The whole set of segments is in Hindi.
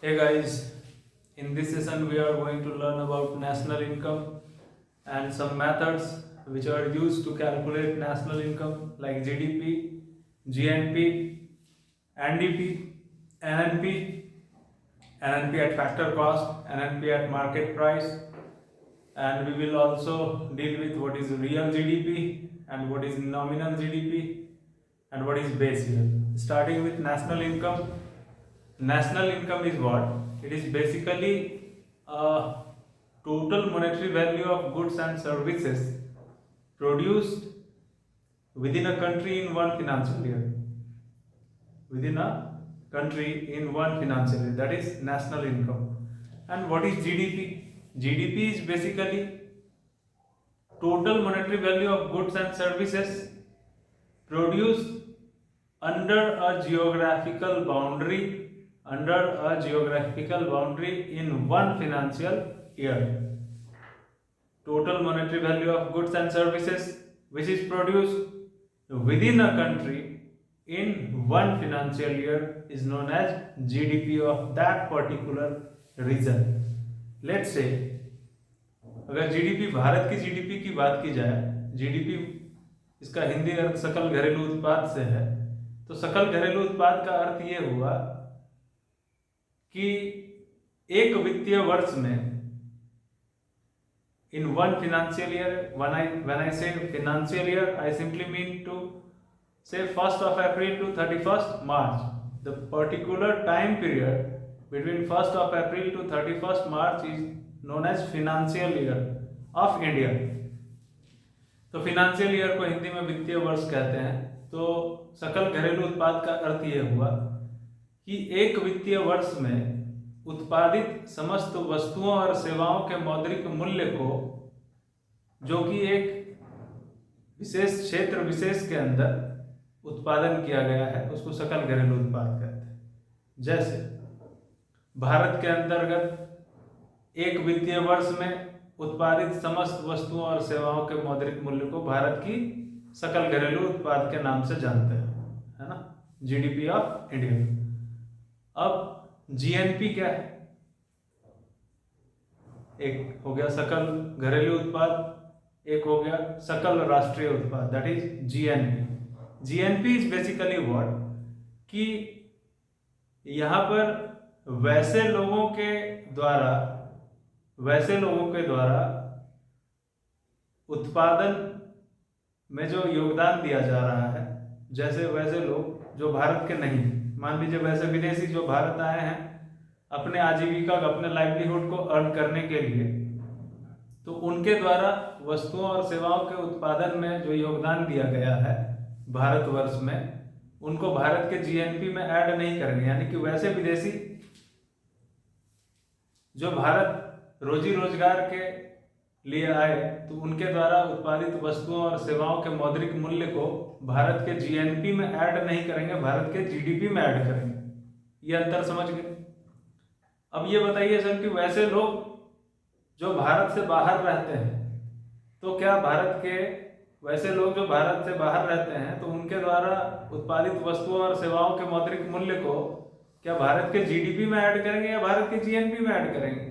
Hey guys, in this session we are going to learn about national income and some methods which are used to calculate national income like GDP, GNP, NDP, NNP, NNP at factor cost, NNP at market price, and we will also deal with what is real GDP and what is nominal GDP and what is base year. Starting with national income. National income is what? It is basically a total monetary value of goods and services produced within a country in one financial year. Within a country in one financial year. That is national income. And what is GDP? GDP is basically total monetary value of goods and services produced under a geographical boundary in one financial year. Total monetary value of goods and services which is produced within a country in one financial year is known as GDP of that particular region. Let's say अगर जीडीपी भारत की जीडीपी की बात की जाए, जीडीपी इसका हिंदी अर्थ सकल घरेलू उत्पाद से है, तो सकल घरेलू उत्पाद का अर्थ ये हुआ कि एक वित्तीय वर्ष में in one financial year, when I say financial year, I simply mean to say 1st of April to 31st March. The particular time period between 1st of April to 31st March is known as financial year of India. तो फिनेंशियल ईयर को हिंदी में वित्तीय वर्ष कहते हैं। तो सकल घरेलू उत्पाद का अर्थ ये हुआ कि एक वित्तीय वर्ष में उत्पादित समस्त वस्तुओं और सेवाओं के मौद्रिक मूल्य को, जो कि एक विशेष क्षेत्र विशेष के अंदर उत्पादन किया गया है, उसको सकल घरेलू उत्पाद कहते हैं। जैसे भारत के अंतर्गत एक वित्तीय वर्ष में उत्पादित समस्त वस्तुओं और सेवाओं के मौद्रिक मूल्य को भारत की सकल घरेलू उत्पाद के नाम से जानते हैं, है ना, जीडीपी ऑफ इंडिया। अब जीएनपी क्या है? एक हो गया सकल घरेलू उत्पाद, एक हो गया सकल राष्ट्रीय उत्पाद, that is GNP. GNP is basically what कि यहाँ पर वैसे लोगों के द्वारा उत्पादन में जो योगदान दिया जा रहा है, जैसे वैसे लोग जो भारत के नहीं, मान लीजिए वैसे विदेशी जो भारत आए हैं अपने आजीविका, अपने लाइवलीहुड को अर्न करने के लिए, तो उनके द्वारा वस्तुओं और सेवाओं के उत्पादन में जो योगदान दिया गया है भारतवर्ष में, उनको भारत के जीएनपी में ऐड नहीं करेंगे। यानी कि वैसे विदेशी जो भारत रोजी रोजगार के लिए आए, तो उनके द्वारा उत्पादित वस्तुओं और सेवाओं के मौद्रिक मूल्य को भारत के जीएनपी में ऐड नहीं करेंगे, भारत के जीडीपी में ऐड करेंगे। ये अंतर समझ गए? अब ये बताइए सर कि वैसे लोग जो भारत से बाहर रहते हैं, तो क्या भारत के वैसे लोग जो भारत से बाहर रहते हैं, तो उनके द्वारा उत्पादित वस्तुओं और सेवाओं के मौद्रिक मूल्य को क्या भारत के जीडीपी में ऐड करेंगे या भारत के जीएनपी में ऐड करेंगे?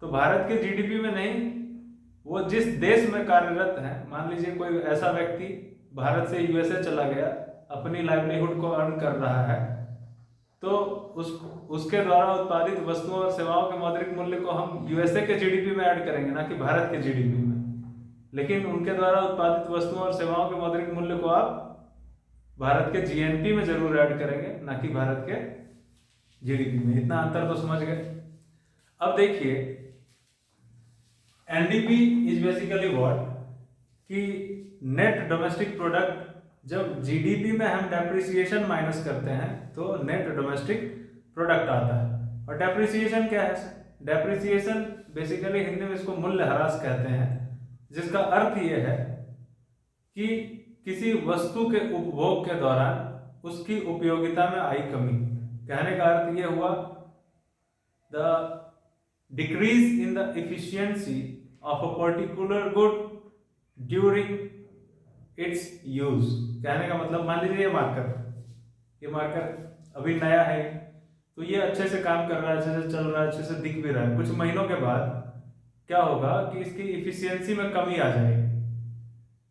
तो भारत के जीडीपी में नहीं, वो जिस देश में कार्यरत है, मान लीजिए कोई ऐसा व्यक्ति भारत से यूएसए चला गया, अपनी लाइवलीहुड को अर्न कर रहा है, तो उसके द्वारा उत्पादित वस्तुओं और सेवाओं के मौद्रिक मूल्य को हम यूएसए के जीडीपी में ऐड करेंगे, ना कि भारत के जीडीपी में। लेकिन उनके द्वारा उत्पादित वस्तुओं और सेवाओं के मौद्रिक मूल्य को आप भारत के जीएनपी में जरूर ऐड करेंगे, ना कि भारत के जीडीपी में। इतना अंतर तो समझ गए। अब देखिए एनडीपी इज बेसिकली व्हाट कि नेट डोमेस्टिक प्रोडक्ट। जब जीडीपी में हम डेप्रिसिएशन माइनस करते हैं तो नेट डोमेस्टिक प्रोडक्ट आता है। और डेप्रिसिएशन क्या है? डेप्रिसिएशन बेसिकली हिंदी में इसको मूल्यह्रास कहते हैं, जिसका अर्थ ये है कि किसी वस्तु के उपभोग के दौरान उसकी उपयोगिता में आई कमी। कहने का अर्थ ये हुआ the decrease in the efficiency of a particular good during its use. कहने का मतलब, मान लीजिए ये मार्कर अभी नया है, तो ये अच्छे से काम कर रहा है, अच्छे से चल रहा है, अच्छे से दिख भी रहा है। कुछ महीनों के बाद क्या होगा कि इसकी इफिशियंसी में कमी आ जाएगी,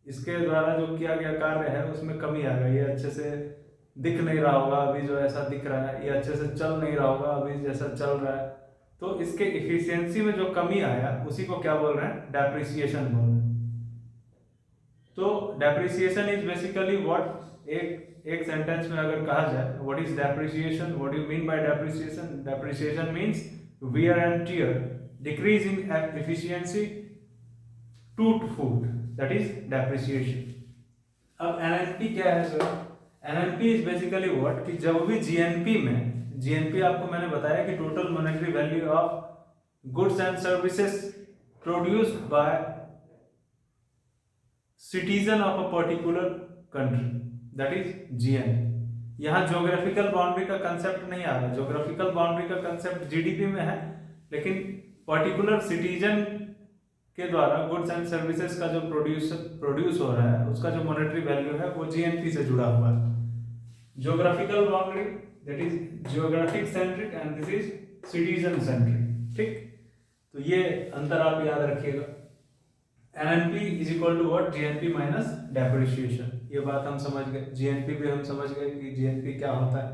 इसके द्वारा जो किया गया कार्य है उसमें कमी आ गई, ये अच्छे से दिख नहीं रहा होगा अभी जो ऐसा दिख रहा है, ये अच्छे से चल नहीं रहा होगा अभी जैसा चल रहा है। तो इसके इफिशियंसी में जो कमी आया उसी को क्या बोल रहे हैं, डेप्रिसिएशन बोल रहे हैं। तो डेप्रिसिएशन इज बेसिकली व्हाट, एक सेंटेंस में अगर कहा जाए what is depreciation, what do you mean by depreciation? Depreciation means wear and tear, decrease in efficiency, टूट-फूट, that is depreciation। अब एनएनपी क्या है sir? NNP is basically what, कि जब भी जीएनपी में, जीएनपी आपको मैंने बताया कि total monetary value of goods and services produced by citizen of a particular country, that is GN. यहाँ ज्योग्राफिकल बाउंड्री का कंसेप्ट नहीं आ रहा, ज्योग्राफिकल बाउंड्री का कंसेप्ट जीडीपी में है, लेकिन पर्टिकुलर सिटीजन के द्वारा गुड्स एंड सर्विसेज का जो प्रोड्यूस हो रहा है उसका जो मॉनेटरी वैल्यू है वो जीएनपी से जुड़ा हुआ है। Geographical boundary that is geographic centric and this is citizen centric, ठीक। तो ये अंतर आप याद रखिएगा। NNP is equal to what, GNP minus depreciation. ये बात हम समझ गए, जीएनपी भी हम समझ गए कि जीएनपी क्या होता है।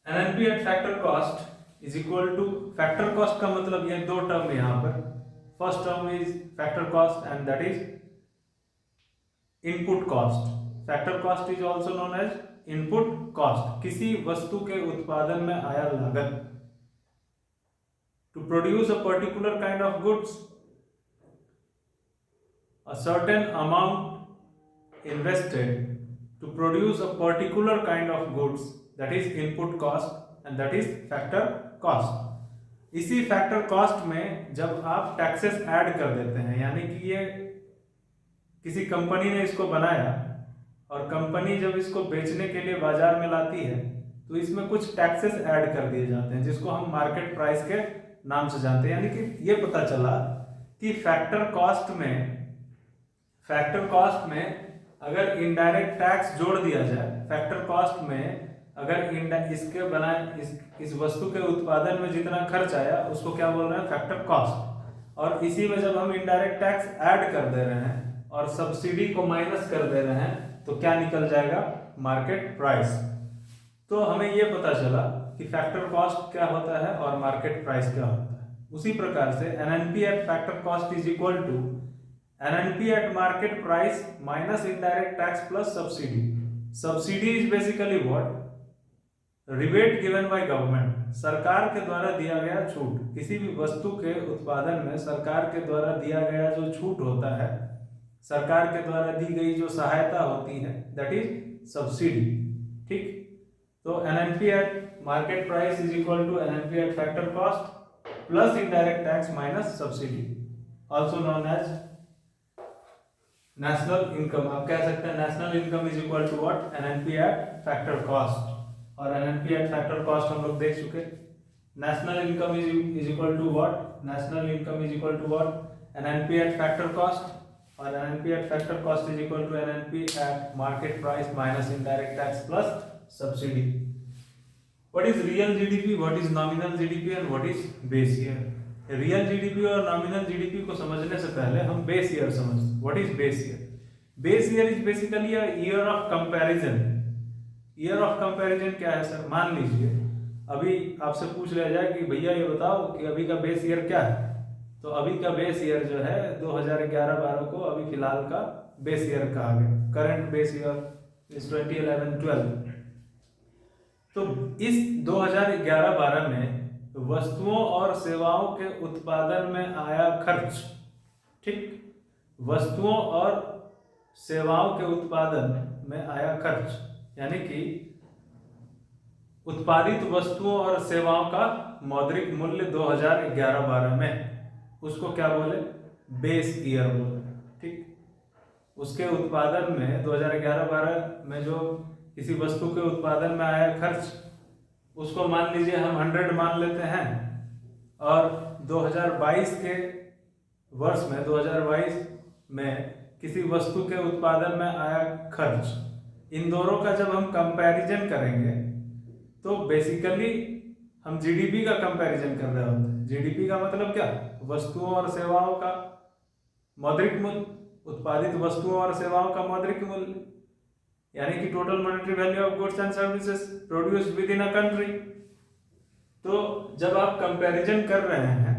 NNP at factor cost is equal to, factor cost का मतलब ये दो टर्म है यहाँ पर। First term is factor cost and that is input cost. Factor cost is also known as input cost. किसी वस्तु के उत्पादन में आया लागत, to produce a particular kind of goods, a certain amount invested to produce a particular kind of goods, that is input cost and that is factor cost। इसी फैक्टर कॉस्ट में जब आप टैक्सेस ऐड कर देते हैं, यानी कि ये किसी कंपनी ने इसको बनाया और कंपनी जब इसको बेचने के लिए बाजार में लाती है तो इसमें कुछ टैक्सेस ऐड कर दिए जाते हैं जिसको हम मार्केट प्राइस के नाम से जानते हैं। यानी कि ये पता चला कि फैक्टर कॉस्ट में अगर इनडायरेक्ट टैक्स जोड़ दिया जाए, फैक्टर कॉस्ट में अगर इसके बनाए इस वस्तु के उत्पादन में जितना खर्च आया उसको क्या बोल रहे हैं, फैक्टर कॉस्ट। और इसी में जब हम इनडायरेक्ट टैक्स ऐड कर दे रहे हैं और सब्सिडी को माइनस कर दे रहे हैं तो क्या निकल जाएगा, मार्केट प्राइस। तो हमें ये पता चला कि फैक्टर कॉस्ट क्या होता है और मार्केट प्राइस क्या होता है। उसी प्रकार से NNP at factor cost is equal to NNP at market price minus indirect tax plus subsidy. Subsidy is basically what, rebate given by government, सरकार के द्वारा दिया गया छूट। किसी भी वस्तु के उत्पादन में सरकार के द्वारा दिया गया जो छूट होता है, सरकार के द्वारा दी गई जो सहायता होती है, दैट इज सब्सिडी, ठीक। तो NNP at market price is equal to NNP at factor cost plus indirect tax minus subsidy, also known as national income. आप कह सकते हैं national income is equal to what, NNP at factor cost. और एनएनपी एट फैक्टर कॉस्ट हम लोग देख चुके। National income is equal to what, national income is equal to what, NNP at factor cost. और NNP at factor cost is equal to NNP at market price minus indirect tax plus subsidy. What is real GDP, what is nominal GDP and what is base year. Real GDP और नॉमिनल जीडीपी को समझने से पहले हम बेस ईयर समझते। What is base year? Base year is basically a year of comparison. Year of comparison क्या है सर? मान लीजिए अभी आपसे पूछ लिया जाए कि भैया ये बताओ कि अभी का बेस ईयर क्या है, तो अभी का बेस ईयर जो है 2011-12 को अभी फिलहाल का बेस ईयर कहा गया। Current base year is 2011-12। तो इस 2011-12 में वस्तुओं और सेवाओं के उत्पादन में आया खर्च, ठीक, वस्तुओं और सेवाओं के उत्पादन में आया खर्च, यानी कि उत्पादित वस्तुओं और सेवाओं का मौद्रिक मूल्य 2011-12 में, उसको क्या बोले, बेस ईयर बोले, ठीक। उसके उत्पादन में 2011-12 में जो किसी वस्तु के उत्पादन में आया खर्च, उसको मान लीजिए हम 100 मान लेते हैं, और 2022 के वर्ष में 2022 में किसी वस्तु के उत्पादन में आया खर्च, इन दोनों का जब हम कंपैरिजन करेंगे तो बेसिकली हम जीडीपी का कंपैरिजन कर रहे होते हैं। जीडीपी का मतलब क्या? वस्तुओं और सेवाओं का मौद्रिक मूल्य, उत्पादित वस्तुओं और सेवाओं का मौद्रिक मूल्य, यानी कि total monetary value of goods and services produced with in a country. तो जब आप कंपैरिजन कर रहे हैं,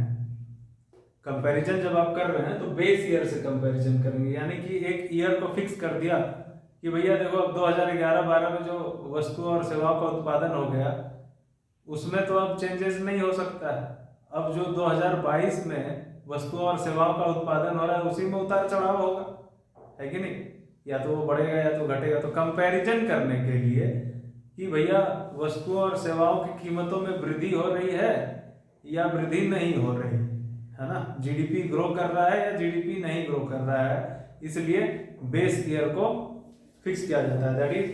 तो बेस ईयर से कंपैरिजन करेंगे, यानी कि एक ईयर को फिक्स कर दिया कि भैया देखो अब 2011-12 में जो वस्तुओं और सेवाओं का उत्पादन हो गया उसमें तो अब चेंजेस नहीं हो सकता है। अब जो 2022 में वस्तुओं और सेवाओं का उत्पादन हो रहा है उसी में उतार चढ़ाव होगा, है कि नहीं? या तो वो बढ़ेगा या तो घटेगा। तो कंपैरिजन करने के लिए कि भैया वस्तुओं और सेवाओं की कीमतों में वृद्धि हो रही है या वृद्धि नहीं हो रही है ना, जीडीपी ग्रो कर रहा है या जीडीपी नहीं ग्रो कर रहा है, इसलिए बेस ईयर को फिक्स किया जाता है, दैट इज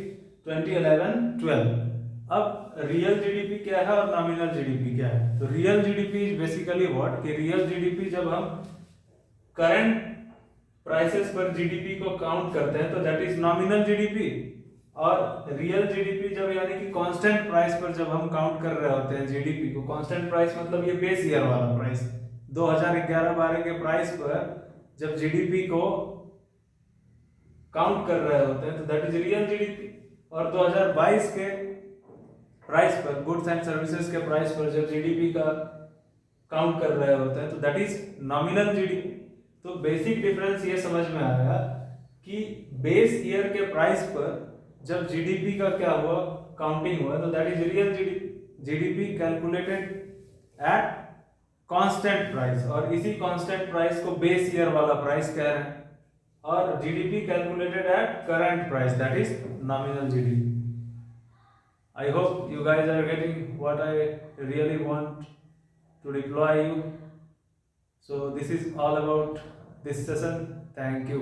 2011-12। अब रियल जीडीपी क्या है और नॉमिनल जीडीपी क्या है? तो real GDP is basically what, कि रियल जीडीपी जब हम करंट प्राइसेस पर जीडीपी को काउंट करते हैं तो दैट इज नॉमिनल जीडीपी, और रियल जीडीपी जब यानी कि कांस्टेंट प्राइस पर जब हम काउंट कर रहे होते हैं जीडीपी को, कांस्टेंट प्राइस मतलब ये बेस ईयर वाला प्राइस, 2011-12 के प्राइस पर जब जीडीपी को काउंट कर रहे होते हैं तो दैट इज रियल जीडीपी, और 2022 के प्राइस पर, गुड्स एंड सर्विसेज के प्राइस पर जब जीडीपी का काउंट कर रहे होते हैं तो दैट इज नॉमिनल जीडीपी। तो बेसिक डिफरेंस ये समझ में आया कि बेस ईयर के प्राइस पर जब जीडीपी का क्या हुआ, काउंटिंग हुआ, तो that is real GDP, GDP calculated at constant price, और इसी कांस्टेंट प्राइस को बेस ईयर वाला प्राइस कह रहे हैं, और GDP calculated at current price, that is nominal GDP. I hope you guys are getting what I really want to reply you. So this is all about this session. Thank you.